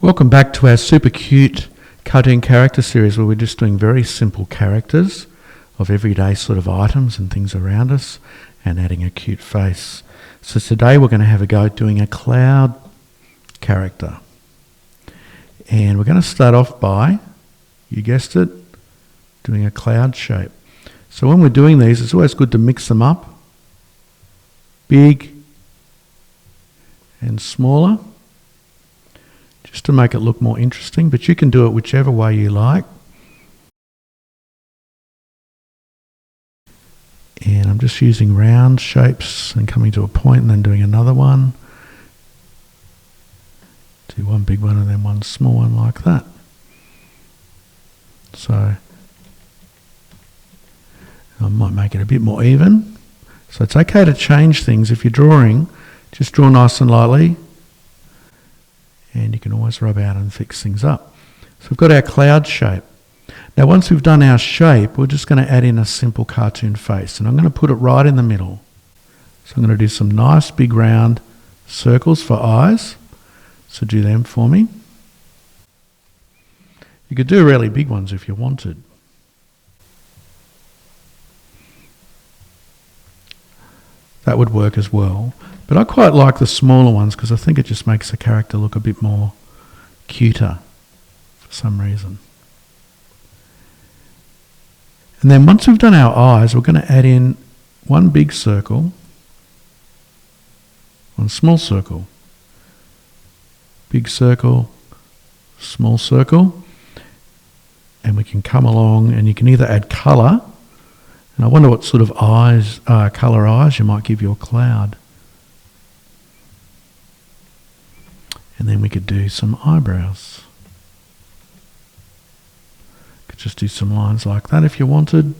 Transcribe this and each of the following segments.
Welcome back to our super cute cartoon character series where we're just doing very simple characters of everyday sort of items and things around us and adding a cute face. So today we're going to have a go at doing a cloud character. And we're going to start off by, you guessed it, doing a cloud shape. So when we're doing these, it's always good to mix them up. Big and smaller, just to make it look more interesting, but you can do it whichever way you like. And I'm just using round shapes and coming to a point and then doing another one. Do one big one and then one small one like that. So I might make it a bit more even. So it's okay to change things. If you're drawing, just draw nice and lightly. And you can always rub out and fix things up. So we've got our cloud shape. Now once we've done our shape, we're just going to add in a simple cartoon face. And I'm going to put it right in the middle. So I'm going to do some nice big round circles for eyes. So do them for me. You could do really big ones if you wanted. That would work as well. But I quite like the smaller ones because I think it just makes the character look a bit more cuter for some reason. And then once we've done our eyes, we're going to add in one big circle, one small circle, big circle, small circle, and we can come along and you can either add colour, and I wonder what sort of eyes, colour eyes you might give your cloud. And then we could do some eyebrows. Could just do some lines like that if you wanted,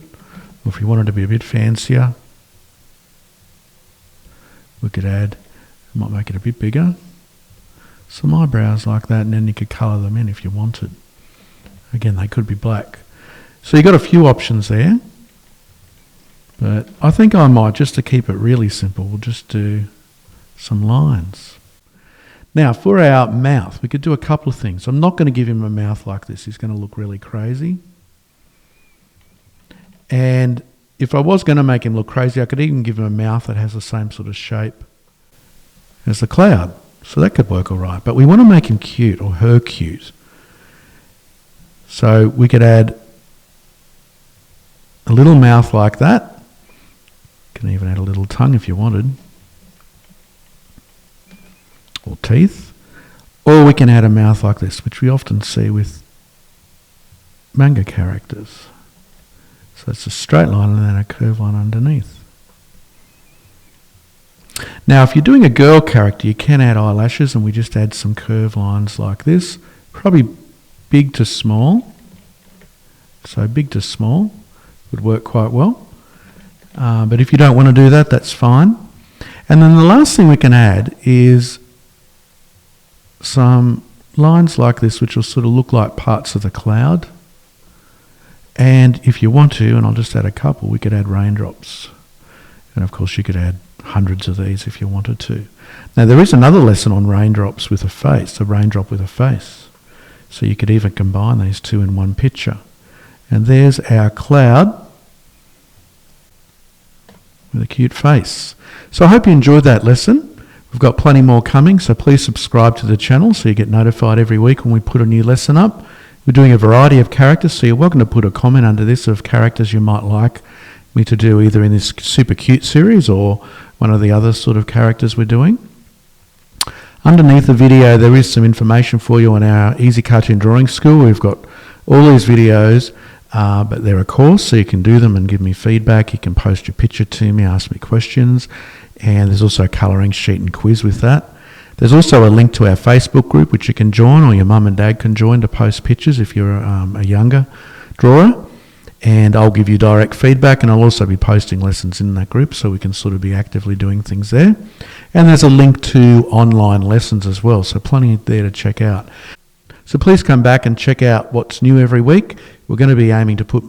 or if you wanted to be a bit fancier, we could add, might make it a bit bigger, some eyebrows like that, and then you could colour them in if you wanted. Again, they could be black. So you've got a few options there, but I think I might, just to keep it really simple, we'll just do some lines. Now, for our mouth, we could do a couple of things. I'm not going to give him a mouth like this. He's going to look really crazy. And if I was going to make him look crazy, I could even give him a mouth that has the same sort of shape as the cloud. So that could work all right. But we want to make him cute, or her cute. So we could add a little mouth like that. You can even add a little tongue if you wanted. Or teeth, or we can add a mouth like this, which we often see with manga characters. So it's a straight line and then a curved line underneath. Now if you're doing a girl character, you can add eyelashes, and we just add some curved lines like this, probably big to small. So big to small would work quite well, but if you don't want to do that, that's fine. And then the last thing we can add is some lines like this, which will sort of look like parts of the cloud. And if you want to, and I'll just add a couple, we could add raindrops. And of course you could add hundreds of these if you wanted to. Now there is another lesson on raindrops with a face, a raindrop with a face. So you could even combine these two in one picture. And there's our cloud with a cute face. So I hope you enjoyed that lesson. We've got plenty more coming, so please subscribe to the channel so you get notified every week when we put a new lesson up. We're doing a variety of characters, so you're welcome to put a comment under this of characters you might like me to do either in this super cute series or one of the other sort of characters we're doing. Underneath the video there is some information for you on our Easy Cartoon Drawing School. We've got all these videos, but they're a course, so you can do them and give me feedback. You can post your picture to me, ask me questions. And there's also a colouring sheet and quiz with that. There's also a link to our Facebook group which you can join, or your mum and dad can join to post pictures if you're a younger drawer. And I'll give you direct feedback, and I'll also be posting lessons in that group so we can sort of be actively doing things there. And there's a link to online lessons as well, so plenty there to check out. So please come back and check out what's new every week. We're going to be aiming to put...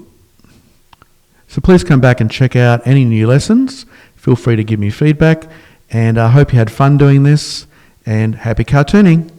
So please come back and check out any new lessons. Feel free to give me feedback, and I hope you had fun doing this, and happy cartooning.